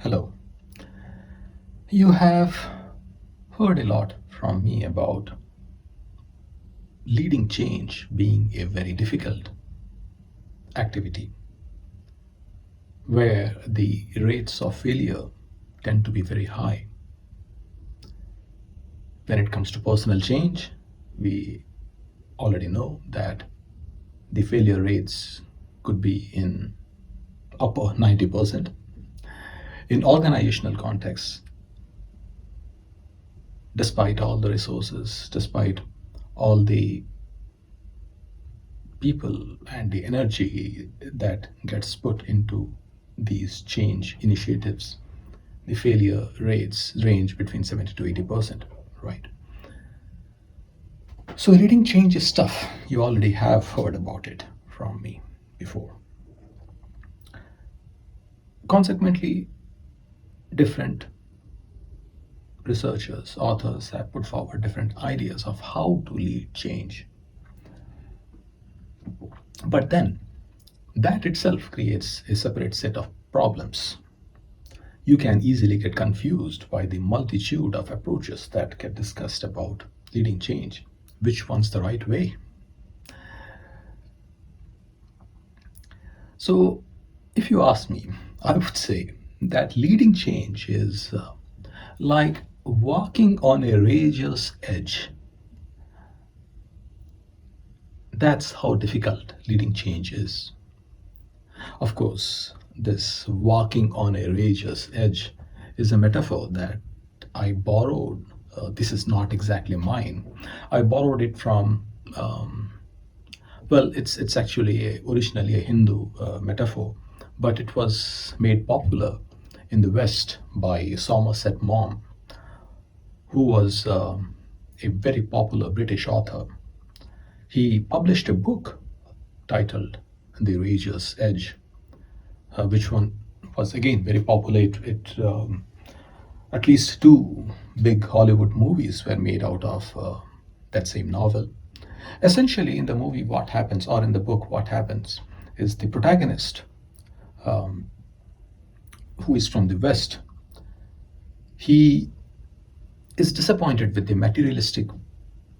Hello. You have heard a lot from me about leading change being a very difficult activity where the rates of failure tend to be very high. When it comes to personal change, we already know that the failure rates could be in upper 90%. In organizational contexts, despite all the resources, despite all the people and the energy that gets put into these change initiatives, the failure rates range between 70 to 80%, right? So leading change is tough. You already have heard about it from me before. Consequently, different researchers, authors have put forward different ideas of how to lead change. But then that itself creates a separate set of problems. You can easily get confused by the multitude of approaches that get discussed about leading change. Which one's the right way? So, if you ask me, I would say that leading change is like walking on a razor's edge. That's how difficult leading change is. Of course, this walking on a razor's edge is a metaphor that I borrowed. This is not exactly mine. I borrowed it from, well, it's actually originally a Hindu metaphor, but it was made popular in the West by Somerset Maugham, who was a very popular British author. He published a book titled The Razor's Edge, which one was again very popular. At least two big Hollywood movies were made out of that same novel. Essentially, in the movie, what happens, or in the book, what happens, is the protagonist, who is from the West, he is disappointed with the materialistic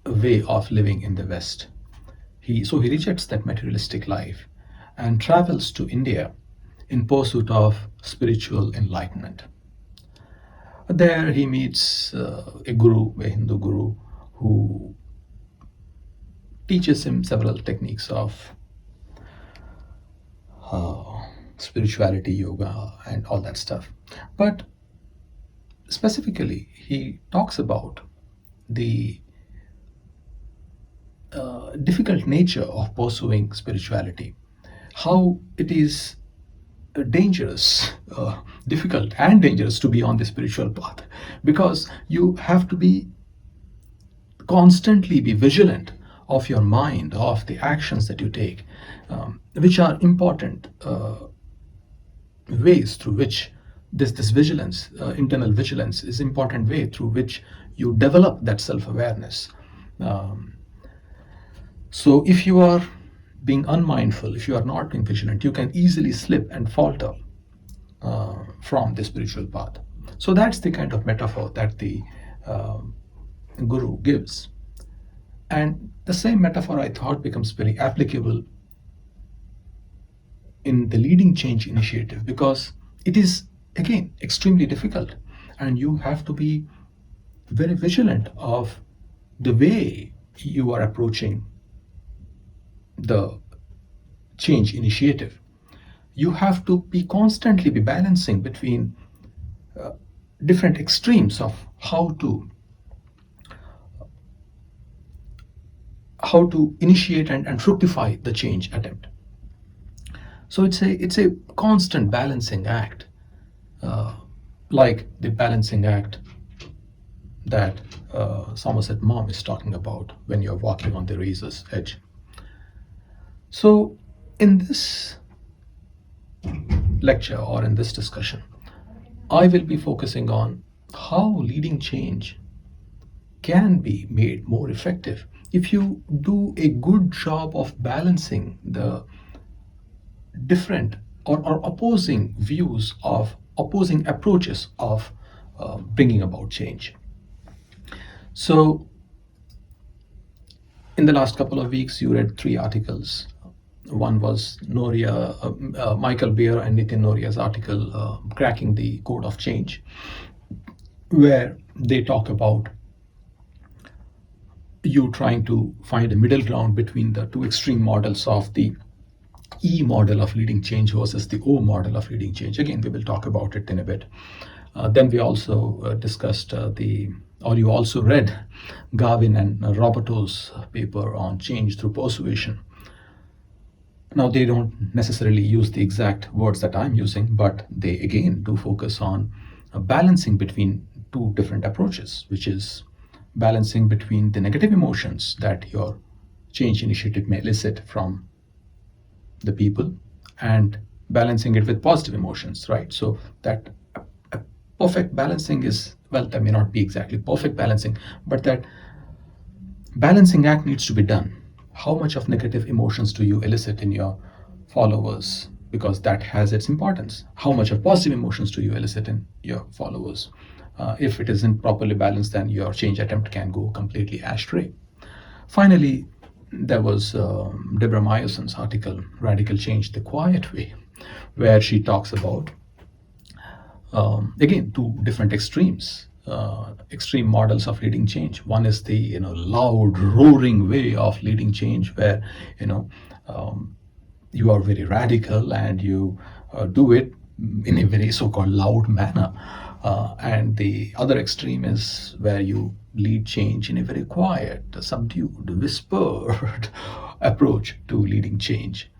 way of living in the West. So he rejects that materialistic life and travels to India in pursuit of spiritual enlightenment. There he meets a guru, a Hindu guru, who teaches him several techniques of spirituality, yoga, and all that stuff. But specifically, he talks about the difficult nature of pursuing spirituality, how it is dangerous, difficult, and dangerous to be on the spiritual path because you have to constantly be vigilant of your mind, of the actions that you take, which are important ways through which this vigilance, internal vigilance, is important way through which you develop that self-awareness. Um, so if you are being unmindful, if you are not being vigilant, you can easily slip and falter from the spiritual path. So that's the kind of metaphor that the guru gives. And the same metaphor I thought becomes very applicable in the leading change initiative because it is again extremely difficult and you have to be very vigilant of the way you are approaching the change initiative. You have to be constantly be balancing between different extremes of how to initiate and fructify the change attempt. So it's a constant balancing act, uh, like the balancing act that Somerset Maugham is talking about when you're walking on the razor's edge. So in this lecture or in this discussion, I will be focusing on how leading change can be made more effective if you do a good job of balancing the different or opposing views of opposing approaches of bringing about change. So, in the last couple of weeks, you read three articles. One was Michael Beer and Nitin Noria's article, Cracking the Code of Change, where they talk about you trying to find a middle ground between the two extreme models of the E model of leading change versus the O model of leading change. Again, we will talk about it in a bit. Then we also discussed you also read Garvin and Roberto's paper on change through persuasion. Now, they don't necessarily use the exact words that I'm using, but they again do focus on balancing between two different approaches, which is balancing between the negative emotions that your change initiative may elicit from the people and balancing it with positive emotions, right? So that a perfect balancing is, well, that may not be exactly perfect balancing, but that balancing act needs to be done. How much of negative emotions do you elicit in your followers? Because that has its importance. How much of positive emotions do you elicit in your followers? If it isn't properly balanced, then your change attempt can go completely astray. Finally, there was Deborah Myerson's article, Radical Change the Quiet Way, where she talks about, again, two different extremes, extreme models of leading change. One is the loud, roaring way of leading change, where you are very radical and you do it in a very so-called loud manner. And the other extreme is where you lead change in a very quiet, subdued, whispered approach to leading change.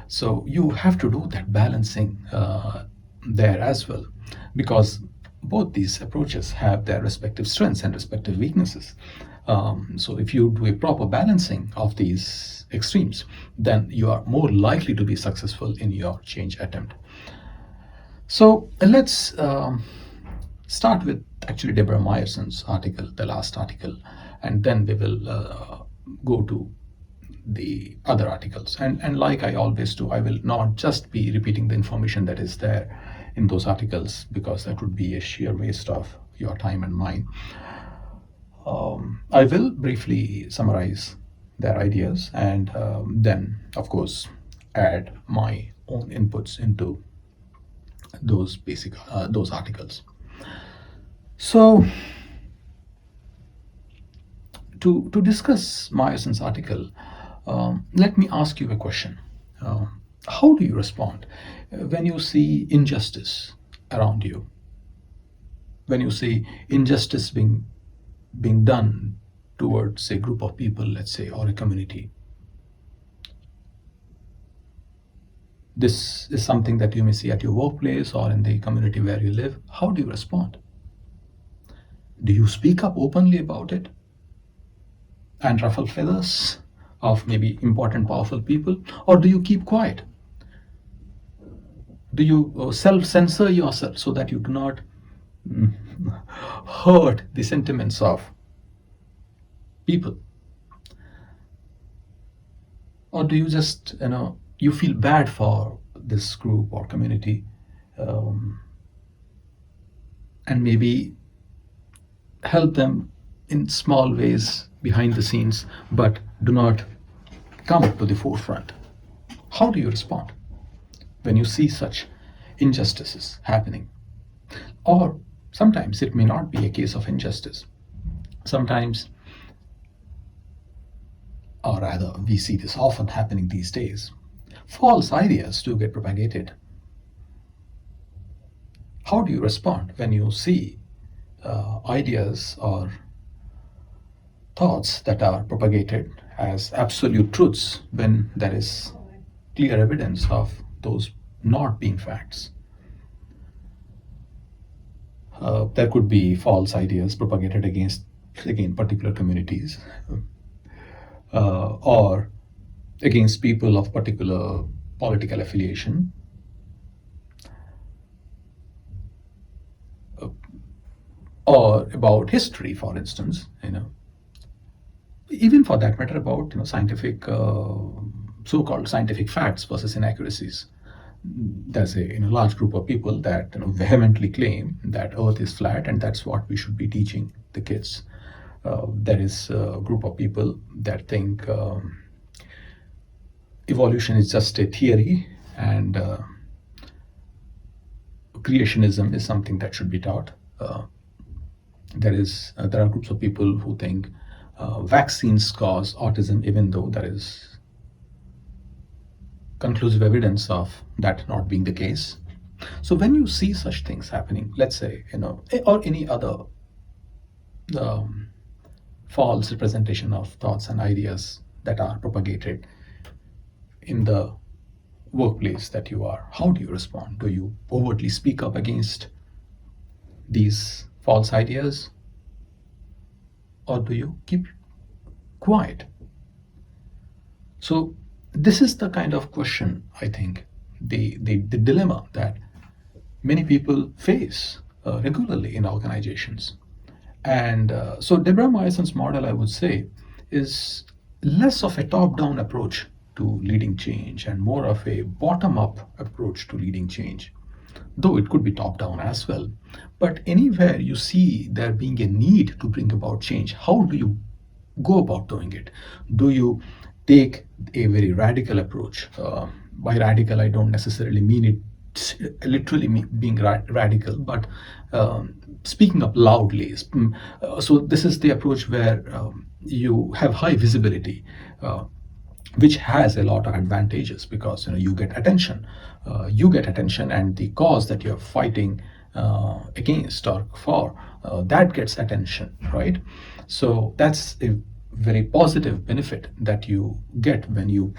So you have to do that balancing there as well, because both these approaches have their respective strengths and respective weaknesses. So if you do a proper balancing of these extremes, then you are more likely to be successful in your change attempt. So let's start with actually Deborah Myerson's article, the last article, and then we will go to the other articles. And like I always do, I will not just be repeating the information that is there in those articles, because that would be a sheer waste of your time and mine. I will briefly summarize their ideas and then, of course, add my own inputs into those those articles. So, to discuss Myerson's article, let me ask you a question. How do you respond when you see injustice around you? When you see injustice being done towards a group of people, let's say, or a community? This is something that you may see at your workplace or in the community where you live. How do you respond? Do you speak up openly about it and ruffle feathers of maybe important, powerful people? Or do you keep quiet? Do you self-censor yourself so that you do not hurt the sentiments of people? Or do you just, you feel bad for this group or community, and maybe help them in small ways behind the scenes, but do not come to the forefront? How do you respond when you see such injustices happening? Or sometimes it may not be a case of injustice. Sometimes, or rather, we see this often happening these days, false ideas do get propagated. How do you respond when you see ideas or thoughts that are propagated as absolute truths when there is clear evidence of those not being facts? There could be false ideas propagated against, again, particular communities, or against people of particular political affiliation, or about history, for instance, even for that matter about scientific, so-called scientific facts versus inaccuracies. there's a large group of people that vehemently claim that Earth is flat, and that's what we should be teaching the kids. There is a group of people that think evolution is just a theory, and creationism is something that should be taught. There are groups of people who think vaccines cause autism, even though there is conclusive evidence of that not being the case. So when you see such things happening, let's say, or any other um, false representation of thoughts and ideas that are propagated in the workplace that you are, how do you respond? Do you overtly speak up against these false ideas, or do you keep quiet? So this is the kind of question, I think, the dilemma that many people face regularly in organizations. And so Deborah Myerson's model, I would say, is less of a top-down approach to leading change and more of a bottom-up approach to leading change, though it could be top-down as well. But anywhere you see there being a need to bring about change, how do you go about doing it? Do you take a very radical approach? By radical, I don't necessarily mean it literally being radical, but speaking up loudly. So this is the approach where you have high visibility, which has a lot of advantages because you get attention. And the cause that you're fighting against or for, that gets attention, right? So that's a very positive benefit that you get when you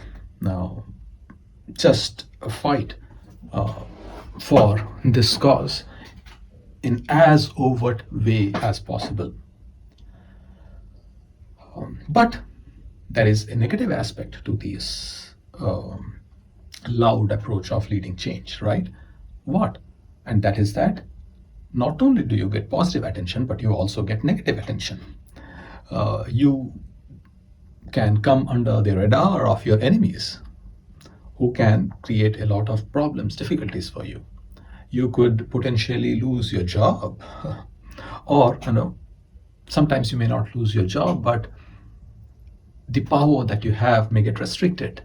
just fight for this cause in as overt way as possible. But there is a negative aspect to this loud approach of leading change, right? What? And that is that not only do you get positive attention, but you also get negative attention. You can come under the radar of your enemies, who can create a lot of problems, difficulties for you. You could potentially lose your job, or sometimes you may not lose your job, but the power that you have may get restricted,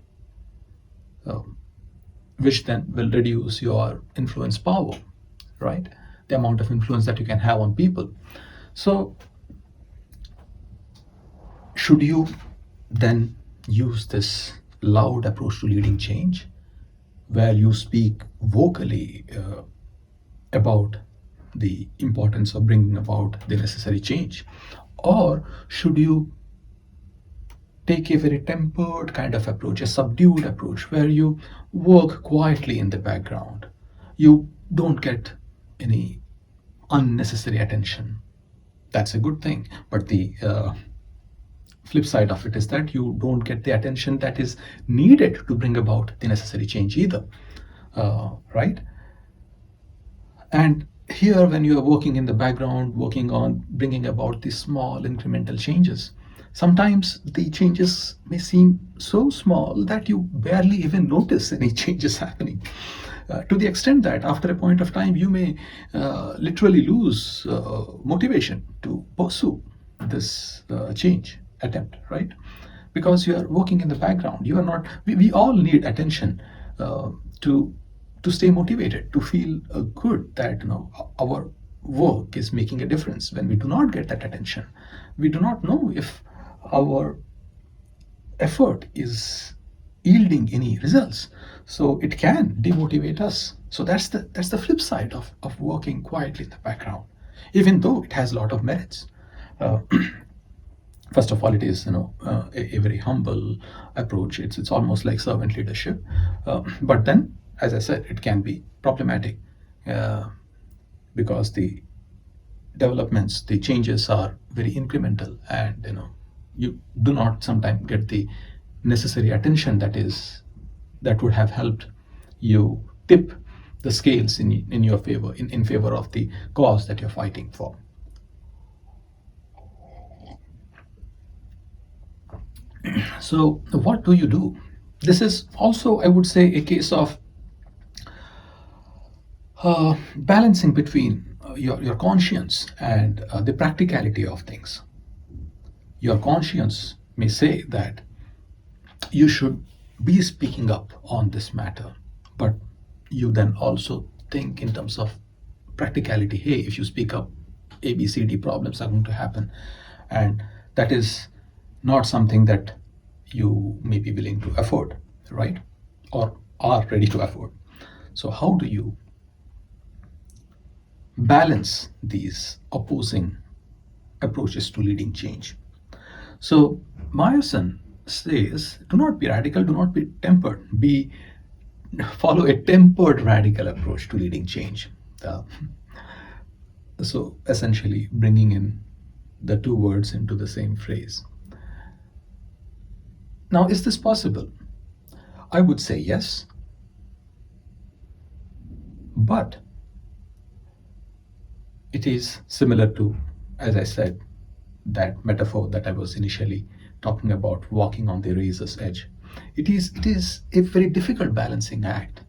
which then will reduce your influence power, right? The amount of influence that you can have on people. So should you then use this loud approach to leading change, where you speak vocally about the importance of bringing about the necessary change? Or should you take a very tempered kind of approach, a subdued approach, where you work quietly in the background? You don't get any unnecessary attention. That's a good thing. But the flip side of it is that you don't get the attention that is needed to bring about the necessary change either, right? And here, when you are working in the background, working on bringing about these small incremental changes, sometimes the changes may seem so small that you barely even notice any changes happening. To the extent that after a point of time, you may literally lose motivation to pursue this change attempt, right? Because you are working in the background. You are not. We all need attention to stay motivated, to feel good that our work is making a difference. When we do not get that attention, we do not know if our effort is yielding any results. So it can demotivate us. So that's the flip side of working quietly in the background, even though it has a lot of merits. Uh, First of all, it is a very humble approach. It's almost like servant leadership. But then, as I said, it can be problematic uh, because the developments, the changes are very incremental, and you do not sometimes get the necessary attention that would have helped you tip the scales in your favor, in favor of the cause that you're fighting for. So what do you do? This is also, I would say, a case of balancing between your conscience and the practicality of things. Your conscience may say that you should be speaking up on this matter, but you then also think in terms of practicality. Hey, if you speak up, ABCD problems are going to happen, and that is not something that you may be willing to afford, right? Or are ready to afford. So how do you balance these opposing approaches to leading change? So Meyerson says, do not be radical, do not be tempered, be follow a tempered radical approach to leading change. Uh, so essentially bringing in the two words into the same phrase. Now, is this possible? I would say yes, but it is similar to, as I said, that metaphor that I was initially talking about, walking on the razor's edge. It is a very difficult balancing act.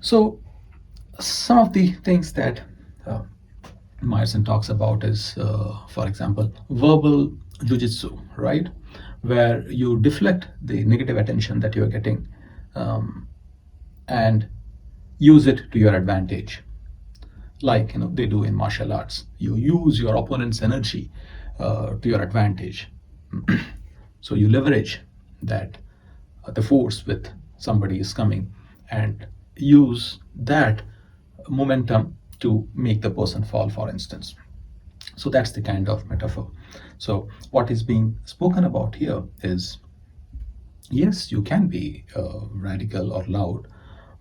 So some of the things that uh, Myerson talks about is, for example, verbal jujitsu, right? Where you deflect the negative attention that you're getting, um, and use it to your advantage, like they do in martial arts. You use your opponent's energy to your advantage. So you leverage that the force with somebody is coming, and use that momentum to make the person fall, for instance. So that's the kind of metaphor. So what is being spoken about here is, yes, you can be radical or loud,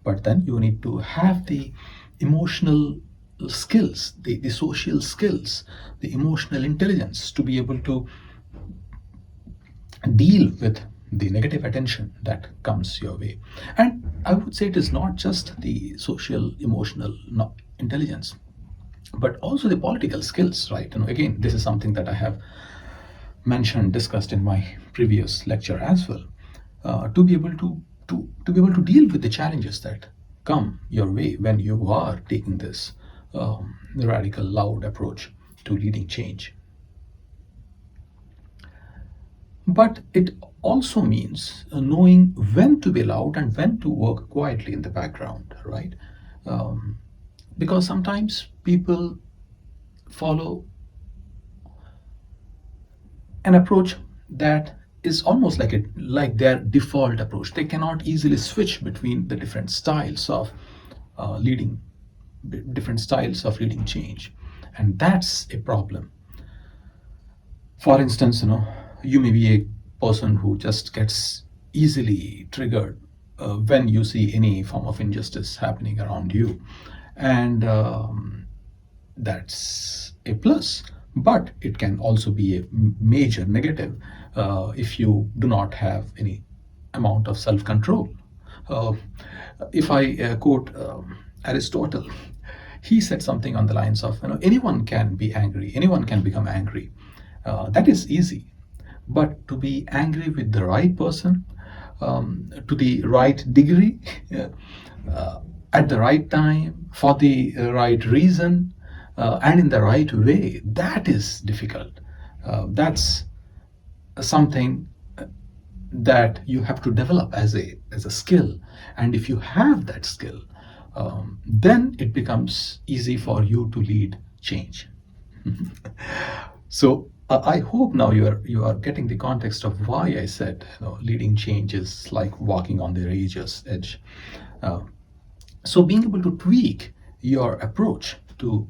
but then you need to have the emotional skills, the social skills, the emotional intelligence to be able to deal with the negative attention that comes your way. And I would say it is not just the social emotional intelligence, but also the political skills, right? Again, this is something that I have mentioned, discussed in my previous lecture as well. To be able to be able to deal with the challenges that come your way when you are taking this radical, loud approach to leading change. But it also means knowing when to be loud and when to work quietly in the background, right? Um, because sometimes people follow an approach that is almost like their default approach. They cannot easily switch between the different styles of leading, different styles of leading change, and that's a problem. For instance, you may be a person who just gets easily triggered when you see any form of injustice happening around you, and that's a plus. But it can also be a major negative if you do not have any amount of self-control. Uh, if I quote Aristotle, he said something on the lines of, anyone can be angry, anyone can become angry. That is easy. But to be angry with the right person, to the right degree, at the right time, for the right reason, and in the right way, that is difficult. That's something that you have to develop as a skill. And if you have that skill, then it becomes easy for you to lead change. So I hope now you are getting the context of why I said, leading change is like walking on the razor's edge. Uh, so being able to tweak your approach to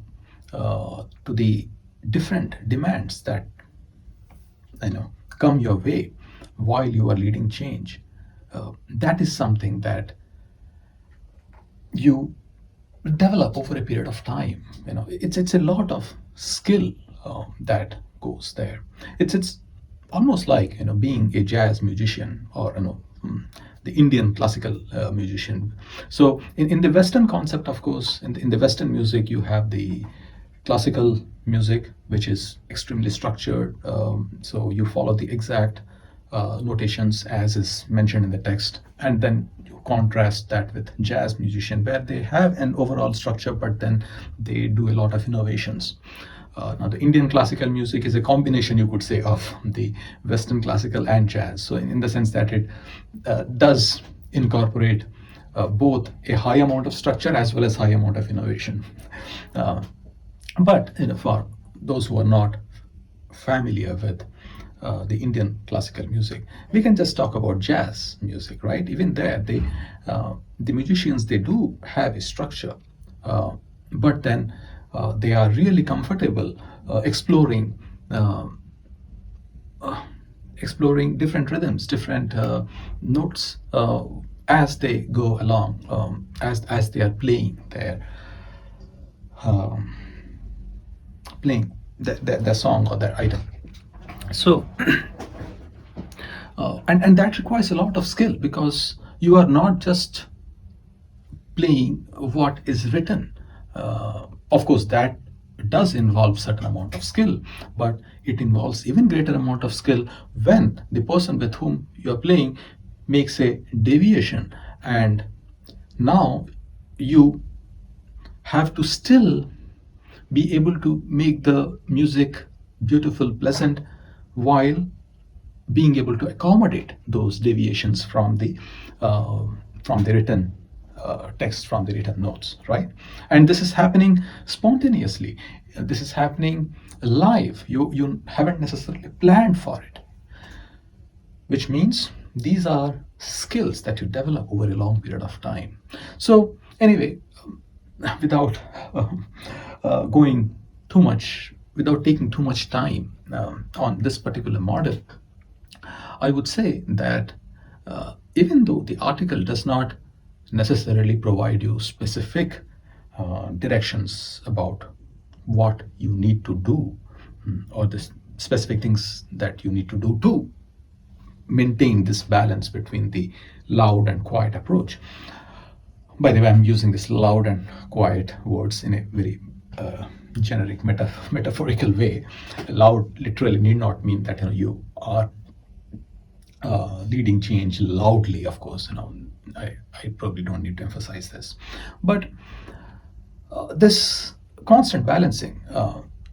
the different demands that come your way while you are leading change, that is something that you develop over a period of time. It's a lot of skill that goes there. It's almost like being a jazz musician, or the Indian classical musician. So in the Western concept, of course, in the Western music, you have the classical music, which is extremely structured. So you follow the exact notations as is mentioned in the text, and then you contrast that with jazz musician where they have an overall structure but then they do a lot of innovations. Now the Indian classical music is a combination, you could say, of the Western classical and jazz, so in the sense that it does incorporate both a high amount of structure as well as high amount of innovation. uh, but for those who are not familiar with the Indian classical music, we can just talk about jazz music, right? Even there, the musicians, they do have a structure, but then they are really comfortable exploring uh, exploring different rhythms, different notes as they go along, as they are playing um, their song or their item. So, and that requires a lot of skill because you are not just playing what is written. Of course, that does involve certain amount of skill, but it involves even greater amount of skill when the person with whom you are playing makes a deviation, and now you have to still be able to make the music beautiful, pleasant, while being able to accommodate those deviations from the written text, from the written notes, right? And this is happening spontaneously. This is happening live. You haven't necessarily planned for it, which means these are skills that you develop over a long period of time. So anyway, without going too much, without taking too much time on this particular model, I would say that even though the article does not necessarily provide you specific directions about what you need to do, or the specific things that you need to do to maintain this balance between the loud and quiet approach. By the way, I'm using this loud and quiet words in a very generic metaphorical way. Loud literally need not mean that you are leading change loudly. Of course, I probably don't need to emphasize this, but this constant balancing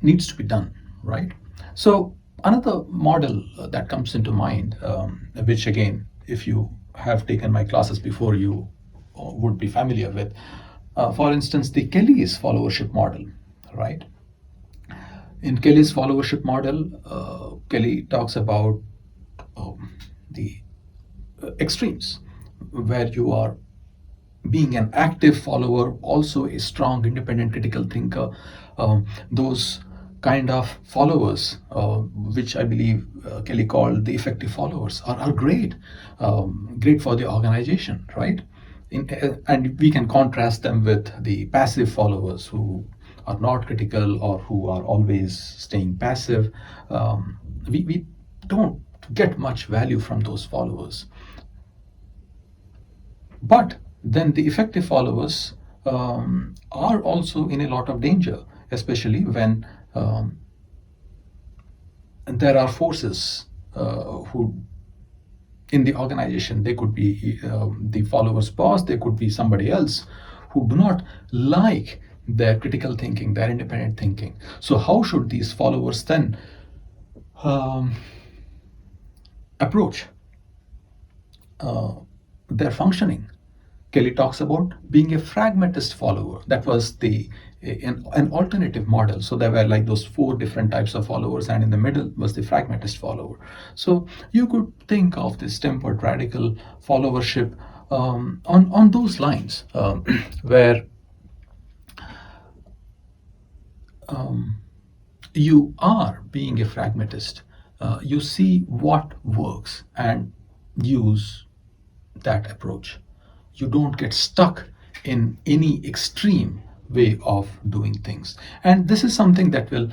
needs to be done, right? So another model that comes into mind, which again, if you have taken my classes before, you would be familiar with. For instance, the Kelly's followership model, right? In Kelly's followership model, Kelly talks about the extremes, where you are being an active follower, also a strong independent critical thinker. Those kind of followers, which I believe Kelly called the effective followers, are great, great for the organization, right? And we can contrast them with the passive followers who are not critical or who are always staying passive. We don't get much value from those followers. But then the effective followers are also in a lot of danger, especially when there are forces who in the organization. They could be the followers' boss, they could be somebody else who do not like their critical thinking, their independent thinking. So how should these followers then um, approach their functioning? Kelly talks about being a pragmatist follower. That was an alternative model. So there were like those four different types of followers, and in the middle was the pragmatist follower. So you could think of this tempered radical followership on those lines, where you are being a pragmatist. You see what works and use that approach. You don't get stuck in any extreme way of doing things. And this is something that will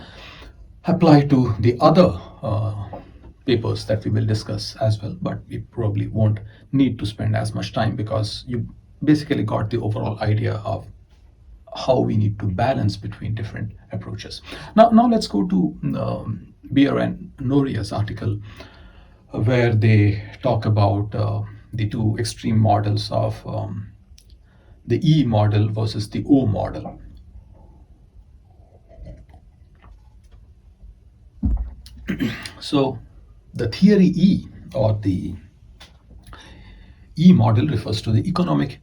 apply to the other papers that we will discuss as well, but we probably won't need to spend as much time because you basically got the overall idea of how we need to balance between different approaches. Now let's go to Beer and Noria's article, where they talk about the two extreme models of the E model versus the O model. So the theory E, or the E model, refers to the economic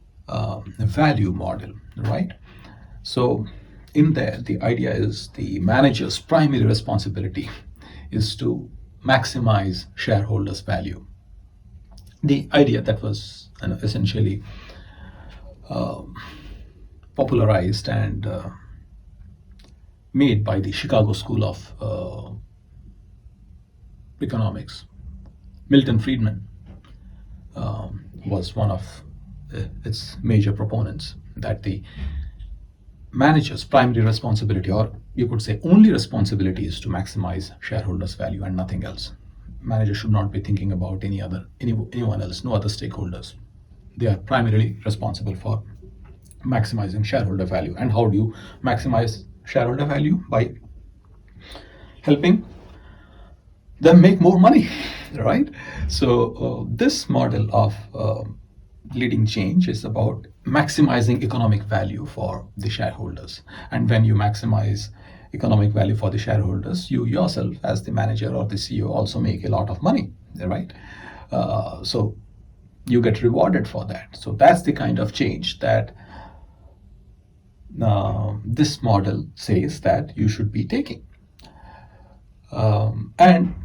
value model, right? So in there, the idea is the manager's primary responsibility is to maximize shareholders' value. The idea that was essentially popularized and made by the Chicago School of Economics. Milton Friedman was one of its major proponents, that the manager's primary responsibility, or you could say only responsibility, is to maximize shareholders' value and nothing else. Manager should not be thinking about anyone else, no other stakeholders. They are primarily responsible for maximizing shareholder value. And how do you maximize shareholder value? By helping them make more money, right? So this model of leading change is about maximizing economic value for the shareholders. And when you maximize economic value for the shareholders, you yourself, as the manager or the CEO, also make a lot of money, right? So you get rewarded for that. So that's the kind of change that this model says that you should be taking. And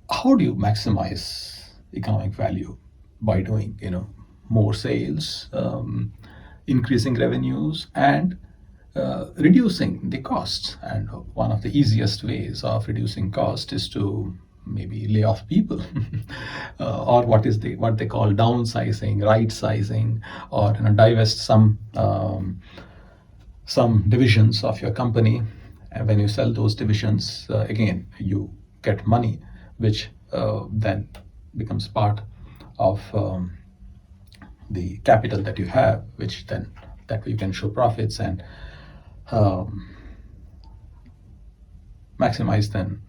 how do you maximize economic value? By doing, more sales, increasing revenues, and reducing the costs. And one of the easiest ways of reducing cost is to maybe lay off people, or what they call downsizing, right sizing, or divest some divisions of your company. And when you sell those divisions, again, you get money, which then becomes part of the capital that you have, which then that way you can show profits and maximize then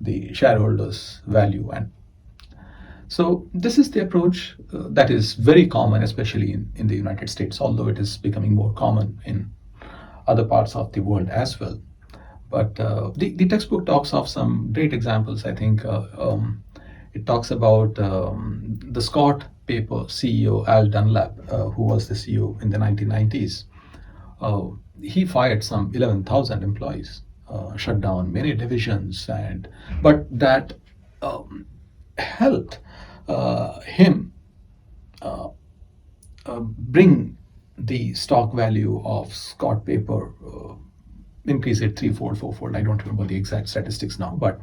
the shareholders' value. And so this is the approach that is very common, especially in the United States, although it is becoming more common in other parts of the world as well. But the textbook talks of some great examples. I think it talks about the Scott Paper CEO, Al Dunlap, who was the CEO in the 1990s. He fired some 11,000 employees, shut down many divisions, but that helped him bring the stock value of Scott Paper, increase it threefold, fourfold. I don't remember the exact statistics now, but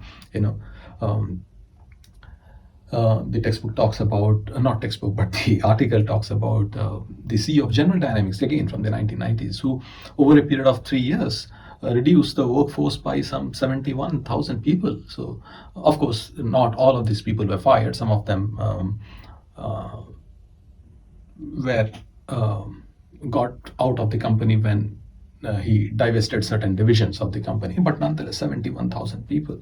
the textbook talks about, not textbook, but the article talks about the CEO of General Dynamics, again from the 1990s, who over a period of 3 years reduced the workforce by some 71,000 people. So, of course, not all of these people were fired. Some of them were got out of the company when he divested certain divisions of the company, but nonetheless, 71,000 people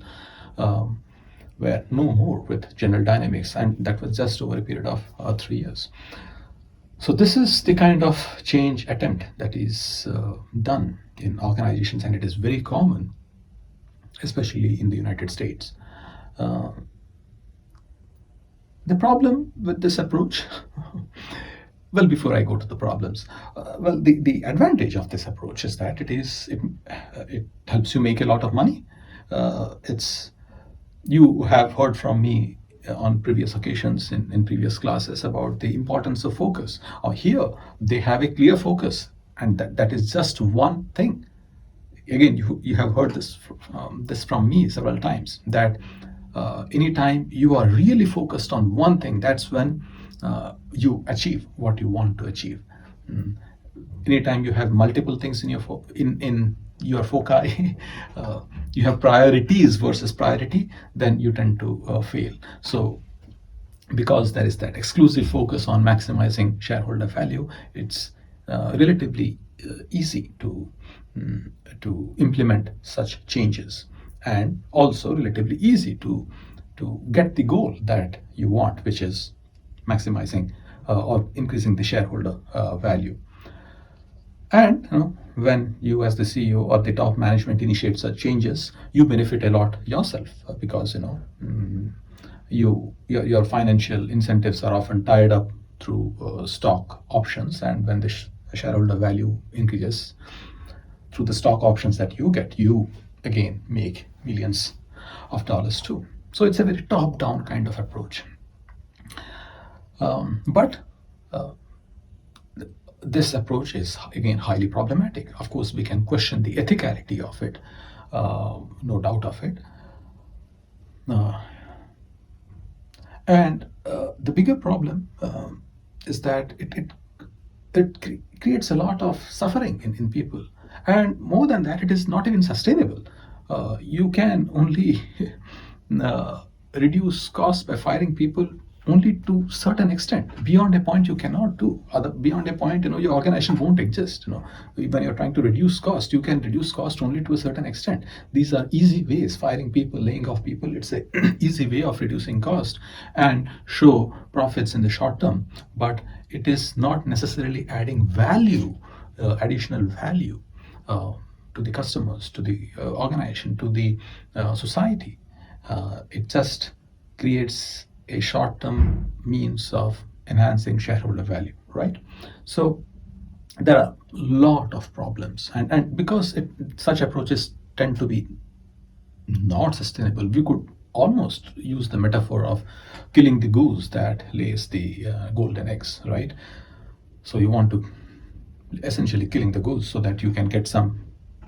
were no more with General Dynamics, and that was just over a period of 3 years. So this is the kind of change attempt that is done in organizations, and it is very common, especially in the United States. The problem with this approach, well, before I go to the problems, the advantage of this approach is that it helps you make a lot of money. You have heard from me on previous occasions in previous classes about the importance of focus. Here, they have a clear focus, and that is just one thing. Again, you have heard this from me several times, that anytime you are really focused on one thing, that's when you achieve what you want to achieve. Anytime you have multiple things in your foci, you have priorities versus priority, then you tend to fail. So because there is that exclusive focus on maximizing shareholder value, it's relatively easy to implement such changes, and also relatively easy to to get the goal that you want, which is maximizing or increasing the shareholder value. And when you, as the CEO or the top management, initiate such changes, you benefit a lot yourself because your financial incentives are often tied up through stock options, and when the shareholder value increases through the stock options that you get, you again make millions of dollars too. So it's a very top-down kind of approach. But this approach is again highly problematic. Of course, we can question the ethicality of it, no doubt of it. And the bigger problem is that it creates a lot of suffering in people. And more than that, it is not even sustainable. You can only reduce costs by firing people only to certain extent. Beyond a point, you cannot do. Beyond a point, your organization won't exist. When you're trying to reduce cost, you can reduce cost only to a certain extent. These are easy ways. Firing people, laying off people, it's a easy way of reducing cost and show profits in the short term. But it is not necessarily adding value, additional value to the customers, to the organization, to the society. It just creates a short-term means of enhancing shareholder value, right? So there are a lot of problems, and because such approaches tend to be not sustainable, we could almost use the metaphor of killing the goose that lays the golden eggs, right? So you want to essentially killing the goose so that you can get some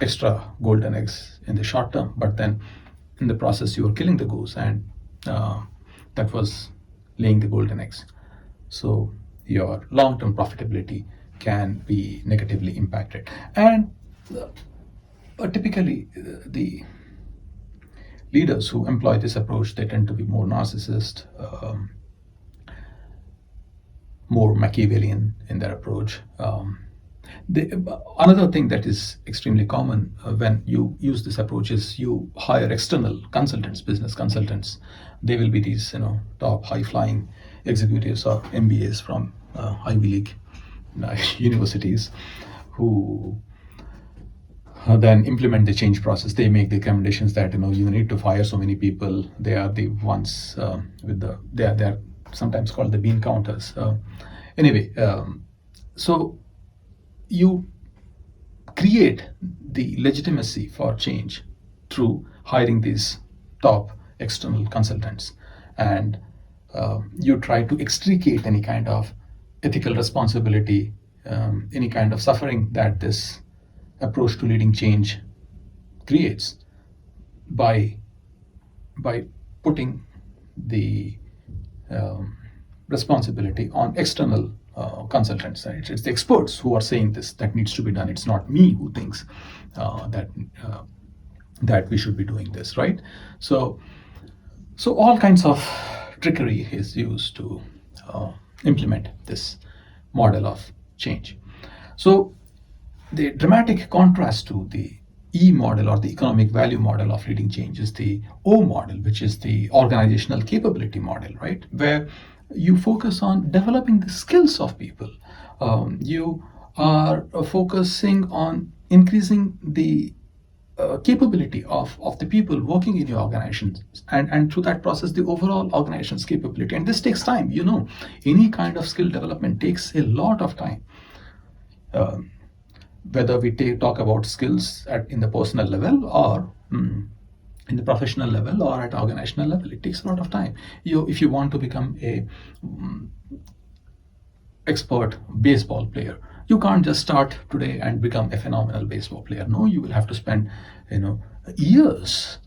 extra golden eggs in the short term, but then in the process you are killing the goose, and that was laying the golden eggs. So your long-term profitability can be negatively impacted. And typically the leaders who employ this approach, they tend to be more narcissist, more Machiavellian in their approach. Another thing that is extremely common when you use this approach is you hire external consultants, business consultants. They will be these top high-flying executives or MBAs from Ivy League universities who then implement the change process. They make the recommendations that you need to fire so many people. They are the ones they are sometimes called the bean counters. Anyway, so you create the legitimacy for change through hiring these top external consultants, and you try to extricate any kind of ethical responsibility, any kind of suffering that this approach to leading change creates by putting the responsibility on external consultants. Right? It's the experts who are saying this that needs to be done. It's not me who thinks that we should be doing this, right? So all kinds of trickery is used to implement this model of change. So the dramatic contrast to the E model or the economic value model of leading change is the O model, which is the organizational capability model, right? Where you focus on developing the skills of people. You are focusing on increasing the capability of the people working in your organizations, and through that process the overall organization's capability. And this takes time. Any kind of skill development takes a lot of time. Whether we talk about skills in the personal level or in the professional level or at organizational level, it takes a lot of time. If you want to become a expert baseball player, you can't just start today and become a phenomenal baseball player. No, you will have to spend years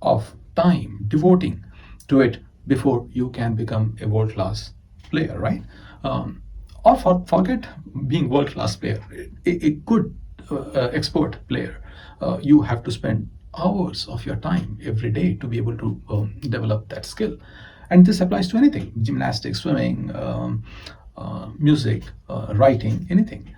of time devoting to it before you can become a world-class player, right? Or forget being world-class player. A good expert player, you have to spend hours of your time every day to be able to develop that skill. And this applies to anything: gymnastics, swimming, music, writing, anything.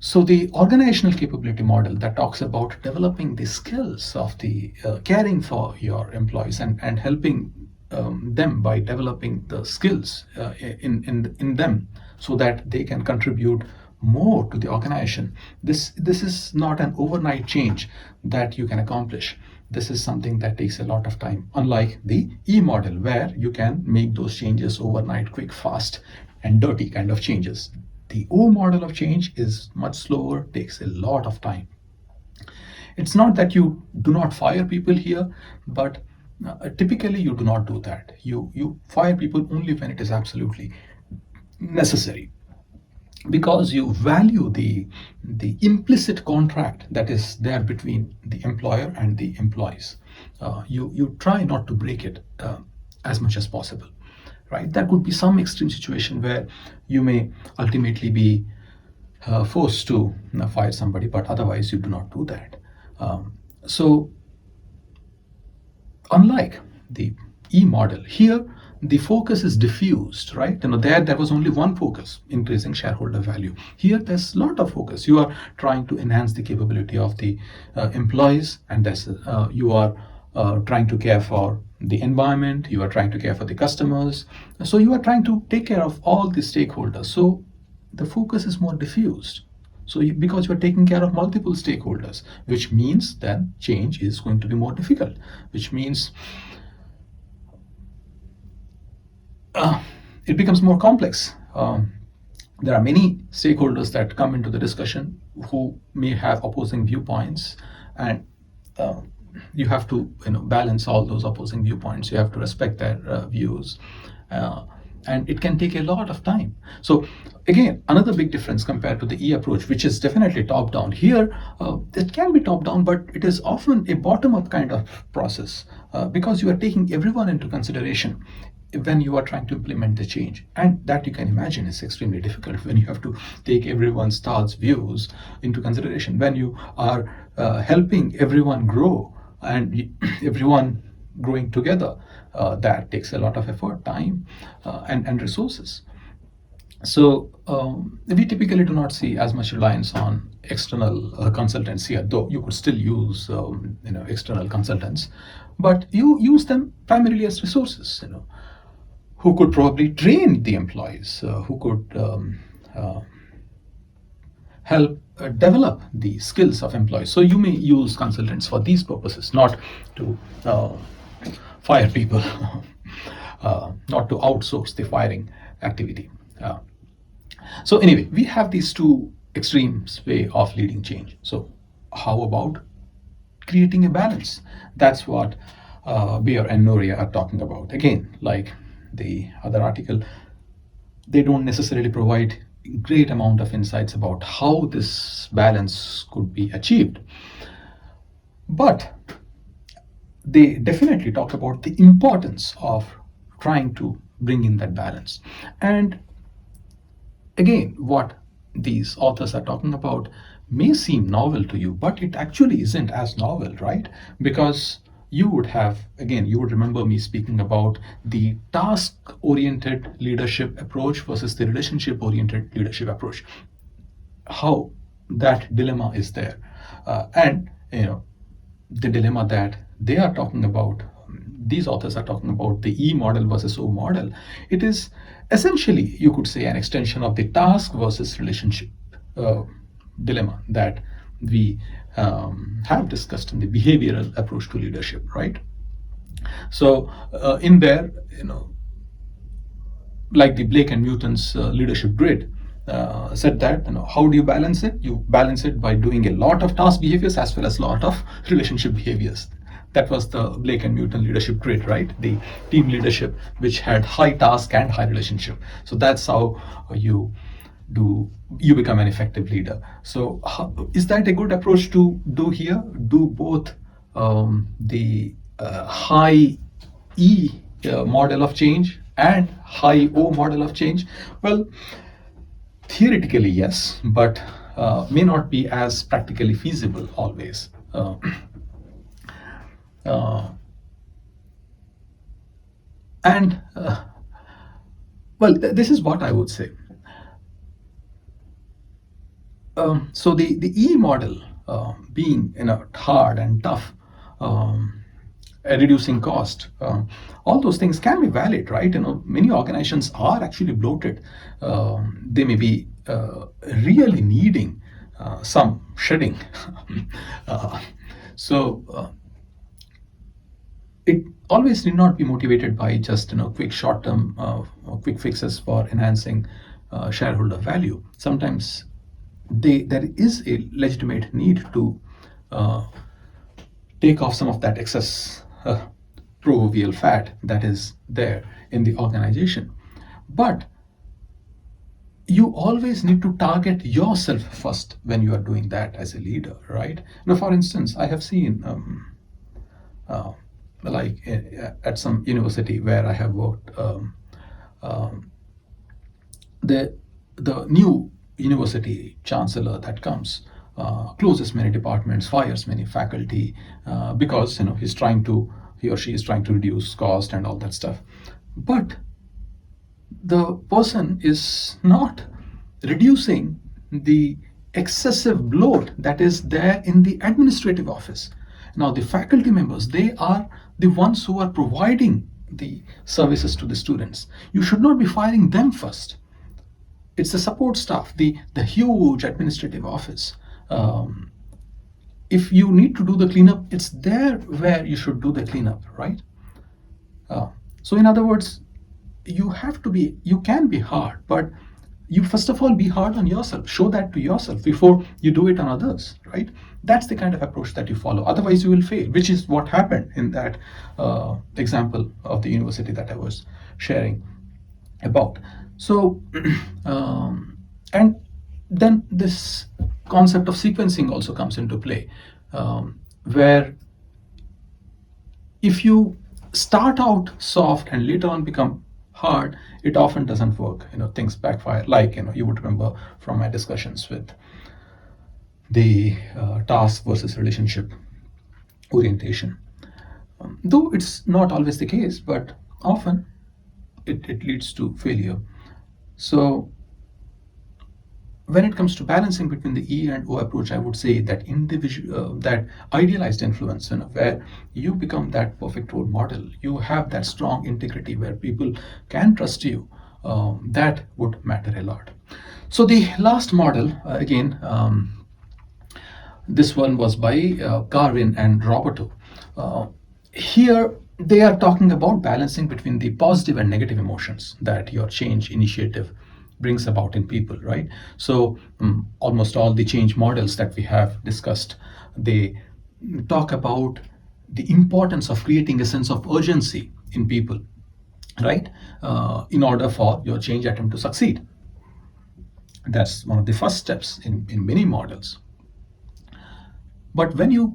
So the organizational capability model that talks about developing the skills of the caring for your employees and helping them by developing the skills in them so that they can contribute more to the organization. This is not an overnight change that you can accomplish. This is something that takes a lot of time, unlike the E model, where you can make those changes overnight, quick, fast, and dirty kind of changes. The O model of change is much slower, takes a lot of time. It's not that you do not fire people here, but typically you do not do that. You fire people only when it is absolutely necessary, because you value the implicit contract that is there between the employer and the employees. You try not to break it as much as possible, right? There could be some extreme situation where you may ultimately be forced to fire somebody, but otherwise you do not do that. So unlike the E model, here the focus is diffused, right? There was only one focus, increasing shareholder value. Here there's a lot of focus. You are trying to enhance the capability of the employees, and you are trying to care for the environment, you are trying to care for the customers. So you are trying to take care of all the stakeholders. So the focus is more diffused. So because you are taking care of multiple stakeholders, which means then change is going to be more difficult, which means it becomes more complex. There are many stakeholders that come into the discussion who may have opposing viewpoints, and you have to balance all those opposing viewpoints. You have to respect their views, and it can take a lot of time. So again, another big difference compared to the E approach, which is definitely top down. Here it can be top down, but it is often a bottom up kind of process, because you are taking everyone into consideration when you are trying to implement the change. And that, you can imagine, is extremely difficult when you have to take everyone's thoughts, views into consideration, when you are helping everyone grow and everyone growing together. That takes a lot of effort, time, and resources. So we typically do not see as much reliance on external consultants here, though you could still use external consultants, but you use them primarily as resources, who could probably train the employees, who could help develop the skills of employees. So you may use consultants for these purposes, not to fire people, not to outsource the firing activity. So anyway, we have these two extremes way of leading change. So how about creating a balance? That's what Beer and Noria are talking about. Again, like the other article, they don't necessarily provide great amount of insights about how this balance could be achieved, but they definitely talk about the importance of trying to bring in that balance. And again, what these authors are talking about may seem novel to you, but it actually isn't as novel, right? Because you would remember me speaking about the task oriented leadership approach versus the relationship oriented leadership approach, how that dilemma is there. And the dilemma that they are talking about, these authors are talking about, the E model versus O model, it is essentially, you could say, an extension of the task versus relationship dilemma that we have discussed in the behavioral approach to leadership, right? So in there, like the Blake and Newton's leadership grid said that, how do you balance it? You balance it by doing a lot of task behaviors as well as a lot of relationship behaviors. That was the Blake and Newton leadership grid, right? The team leadership, which had high task and high relationship. So that's how you become an effective leader. So is that a good approach to do here? Do both the high E model of change and high O model of change? Well, theoretically yes, but may not be as practically feasible always. And well, this is what I would say. So the E model, being hard and tough, reducing cost, all those things can be valid, right? Many organizations are actually bloated. They may be really needing some shedding. uh, so it always need not be motivated by just quick short-term quick fixes for enhancing shareholder value. Sometimes there is a legitimate need to uh, take off some of that excess proverbial fat that is there in the organization. But you always need to target yourself first when you are doing that as a leader, right? For instance, I have seen uh, like at some university where I have worked, um, the new university chancellor that comes closes many departments, fires many faculty, because he or she is trying to reduce cost and all that stuff. But the person is not reducing the excessive bloat that is there in the administrative office. Now, the faculty members, they are the ones who are providing the services to the students. You should not be firing them first. It's the support staff, the huge administrative office. If you need to do the cleanup, it's there where you should do the cleanup, right? So in other words, you can be hard, but you first of all be hard on yourself. Show that to yourself before you do it on others, right? That's the kind of approach that you follow. Otherwise, you will fail, which is what happened in that example of the university that I was sharing about. So, and then this concept of sequencing also comes into play, where if you start out soft and later on become hard, it often doesn't work. Things backfire. Like you would remember from my discussions with the task versus relationship orientation. Though it's not always the case, but often it leads to failure. So when it comes to balancing between the E and O approach, I would say that that idealized influence, where you become that perfect role model, you have that strong integrity where people can trust you. That would matter a lot. So the last model, again, this one was by Garvin and Roberto. Here they are talking about balancing between the positive and negative emotions that your change initiative brings about in people, right? So almost all the change models that we have discussed, they talk about the importance of creating a sense of urgency in people, right? In order for your change attempt to succeed. That's one of the first steps in many models. But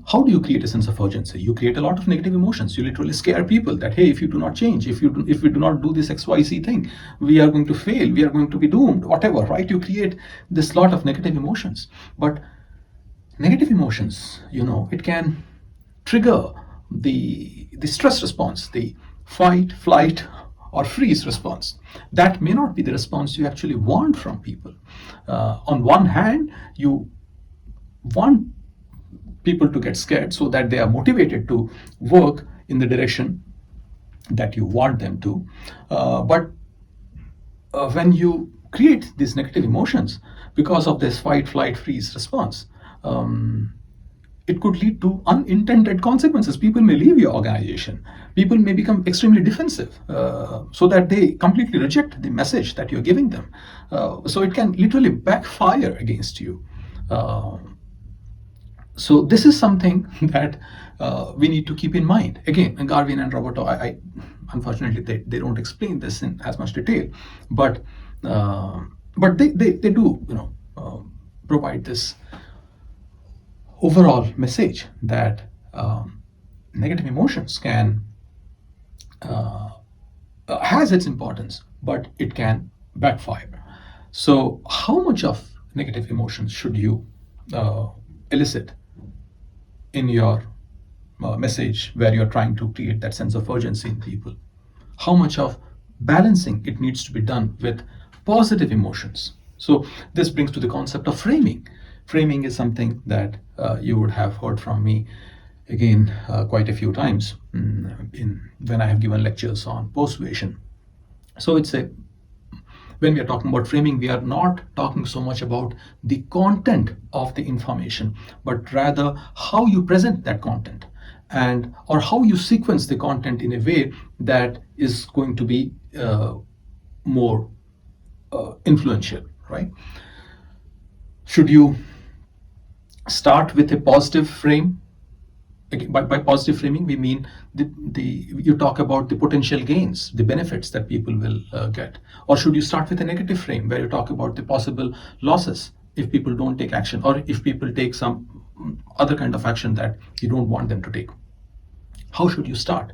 how do you create a sense of urgency? You create a lot of negative emotions. You literally scare people that, hey, if you do not change, if we do not do this XYZ thing, we are going to fail, we are going to be doomed, whatever, right? You create this lot of negative emotions. But negative emotions, it can trigger the stress response, the fight, flight, or freeze response. That may not be the response you actually want from people. On one hand, you want people to get scared so that they are motivated to work in the direction that you want them to. But when you create these negative emotions because of this fight, flight, freeze response, it could lead to unintended consequences. People may leave your organization. People may become extremely defensive, so that they completely reject the message that you're giving them. So it can literally backfire against you. So this is something that we need to keep in mind. Again, Garvin and Roberto, I unfortunately they don't explain this in as much detail, but they do provide this overall message that negative emotions can has its importance, but it can backfire. So how much of negative emotions should you elicit in your message where you're trying to create that sense of urgency in people? How much of balancing it needs to be done with positive emotions? So this brings to the concept of framing. Framing is something that you would have heard from me again quite a few times when I have given lectures on persuasion. So when we are talking about framing, we are not talking so much about the content of the information, but rather how you present that content, and or how you sequence the content in a way that is going to be more influential, right? Should you start with a positive frame? Again, by positive framing, we mean you talk about the potential gains, the benefits that people will get. Or should you start with a negative frame where you talk about the possible losses if people don't take action, or if people take some other kind of action that you don't want them to take? How should you start?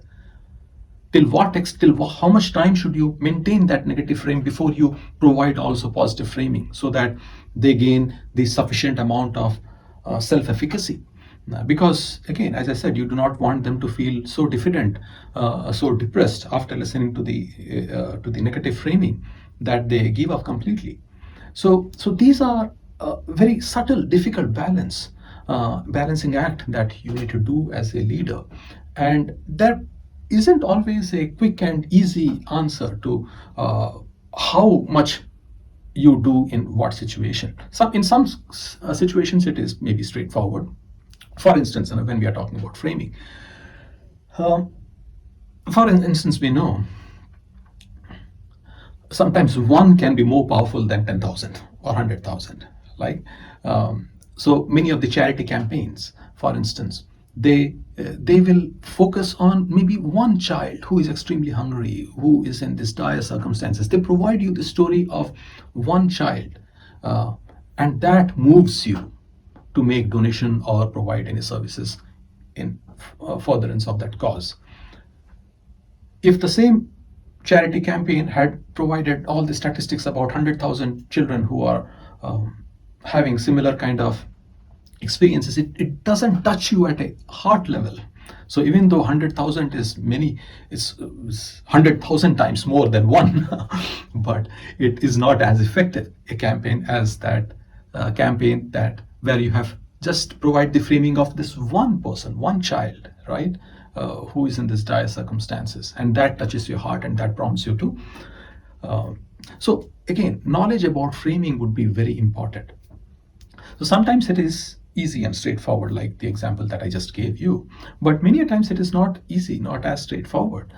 How much time should you maintain that negative frame before you provide also positive framing, so that they gain the sufficient amount of self-efficacy? Because again, as I said, you do not want them to feel so diffident, so depressed after listening to the negative framing that they give up completely. So these are very subtle, difficult balancing act that you need to do as a leader, and there isn't always a quick and easy answer to how much you do in what situation. In some situations, it is maybe straightforward. For instance, when we are talking about framing, um, for instance, we know sometimes one can be more powerful than 10,000 or 100,000. Like, so many of the charity campaigns, for instance, they will focus on maybe one child who is extremely hungry, who is in this dire circumstances. They provide you the story of one child, and that moves you to make donation or provide any services in furtherance of that cause. If the same charity campaign had provided all the statistics about 100,000 children who are having similar kind of experiences, it doesn't touch you at a heart level. So even though 100,000 is many, it's 100,000 times more than one, but it is not as effective a campaign as that campaign that where you have just provide the framing of this one person, one child, right, who is in this dire circumstances, and that touches your heart and that prompts you to. So again, knowledge about framing would be very important. So sometimes it is easy and straightforward, like the example that I just gave you, but many a times it is not easy, not as straightforward.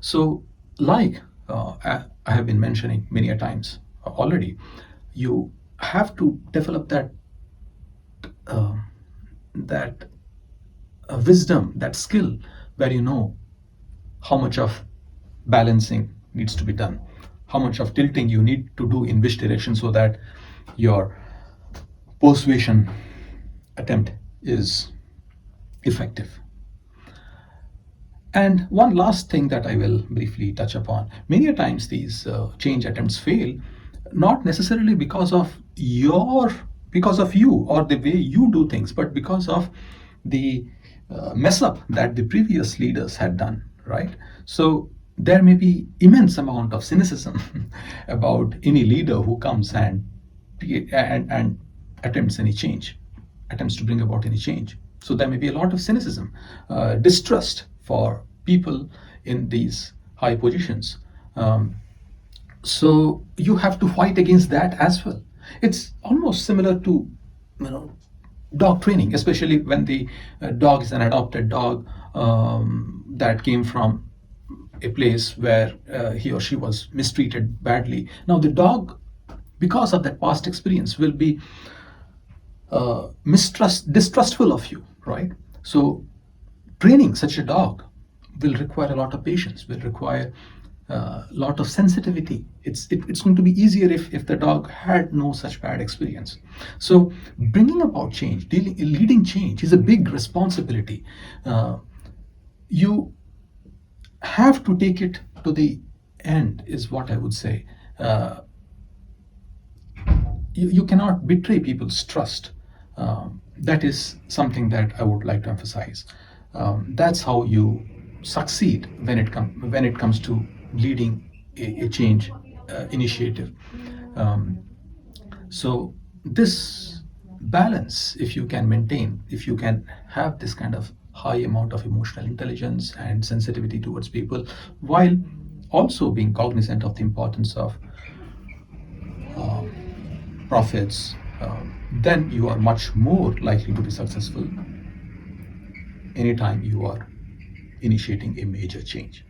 So, like I have been mentioning many a times already, you have to develop uh, that wisdom, that skill, where you know how much of balancing needs to be done, how much of tilting you need to do in which direction, so that your persuasion attempt is effective. And one last thing that I will briefly touch upon: many a times these change attempts fail, not necessarily because of you or the way you do things, but because of the mess up that the previous leaders had done, right? So there may be immense amount of cynicism about any leader who comes and attempts to bring about any change. So there may be a lot of cynicism, distrust for people in these high positions. So you have to fight against that as well. It's almost similar to, dog training, especially when the dog is an adopted dog that came from a place where he or she was mistreated badly. Now the dog, because of that past experience, will be distrustful of you, right? So training such a dog will require a lot of patience, will require a lot of sensitivity. It's going to be easier if the dog had no such bad experience. So bringing about change, leading change is a big responsibility. You have to take it to the end, is what I would say. You cannot betray people's trust. That is something that I would like to emphasize. That's how you succeed when it comes to leading a change initiative. So this balance, if you can maintain, if you can have this kind of high amount of emotional intelligence and sensitivity towards people, while also being cognizant of the importance of profits, then you are much more likely to be successful anytime you are initiating a major change.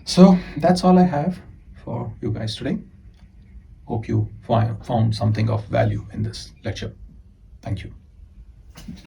So that's all I have for you guys today. Hope you found something of value in this lecture. Thank you.